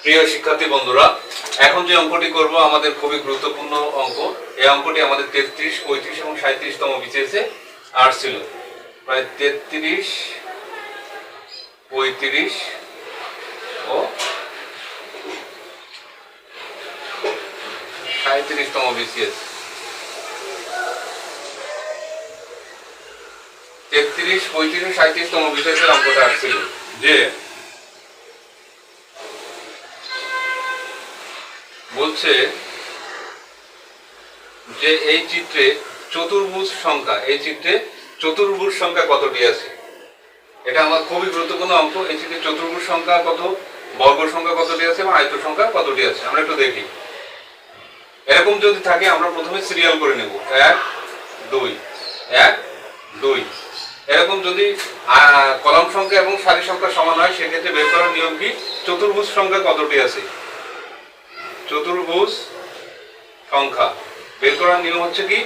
প্রিয় শিক্ষার্থী বন্ধুরা, এখন যে অঙ্কটি করব আমাদের খুবই গুরুত্বপূর্ণ অঙ্ক। এই অঙ্কটি আমাদের 33, 35 এবং 37তম বিসিএসে আসছিল। প্রায় 33, 35 ও 37তম বিসিএস। 33, 35 ও 37তম বিসিএসের অঙ্কটা আসছিল যে বলছে যে এই চিত্রে চতুর্ভুজ সংখ্যা কতটি আছে। এটা আমার খুবই গুরুত্বপূর্ণ অঙ্ক। এই চিত্রে চতুর্ভুজ সংখ্যা কত, বর্গ সংখ্যা কতটি আছে এবং আয়ত সংখ্যা কতটি আছে আমরা একটু দেখি। এরকম যদি থাকে আমরা প্রথমে সিরিয়াল করে নেব, 1 2 1 2। এরকম যদি কলাম সংখ্যা এবং সারি সংখ্যা সমান হয় সেক্ষেত্রে বের করার নিয়ম কি, চতুর্ভুজ সংখ্যা কতটি আছে, চতুর্ভুজ সংখ্যা বের করার নিয়ম হচ্ছে কি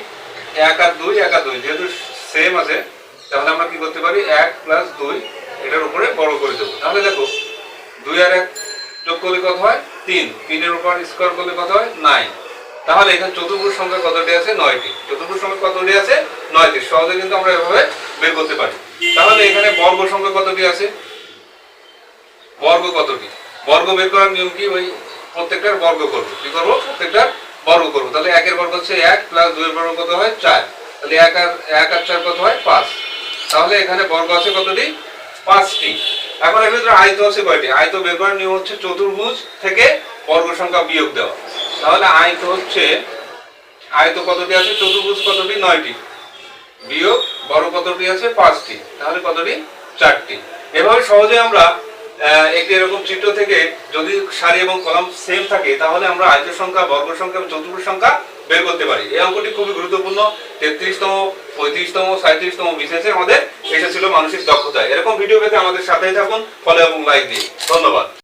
1 আর 2 1 আর 2 যেহেতু সেম আছে তাহলে আমরা কি করতে পারি 1 + 2 এটার উপরে বড় করে দেবো। তাহলে দেখো 2 আর 1 যোগ করলে কত হয় 3, 3 এর উপর স্কয়ার করলে কত হয় 9। তাহলে এখানে চতুর্ভুজ সংখ্যা কতটি আছে 9টি। চতুর্ভুজ সংখ্যা কতটি আছে 9টি। সহজে কিন্তু আমরা এভাবে বের করতে পারি। তাহলে এখানে বর্গ সংখ্যা কতটি আছে, বর্গ কতটি, বর্গ বের করার নিয়ম কি, ওই প্রত্যেকটার বর্গ করব। কি করব, প্রত্যেকটার বর্গ করব। তাহলে 1 এর বর্গ হচ্ছে 1 + 2 এর বর্গ কত হয় 4। তাহলে 1 আর 4 কত হয় 5। তাহলে এখানে বর্গ আছে কতটি 5টি। এখন এর ভিতরে আয়ত আছে কয়টি, আয়ত বের করার নিয়ম হচ্ছে চতুর্ভুজ থেকে বর্গ সংখ্যা বিয়োগ দেওয়া। তাহলে আয়ত কতটি আছে, চতুর্ভুজ কতটি 9টি, বিয়োগ বর্গ কতটি আছে 5টি, তাহলে কতটি 4টি। এভাবে সহজে আমরা একটি এরকম চিত্র থেকে যদি সারি এবং কলাম সেম থাকে তাহলে আমরা আয়ত সংখ্যা, বর্গ সংখ্যা এবং চতুর্ভুজ সংখ্যা বের করতে পারি। এই অঙ্কটি খুবই গুরুত্বপূর্ণ। 33তম, 35তম, 37তম বিসিএসে আমাদের এসেছিল মানসিক দক্ষতা। এরকম ভিডিও পেতে আমাদের সাথেই থাকুন, ফলো এবং লাইক দিন। ধন্যবাদ।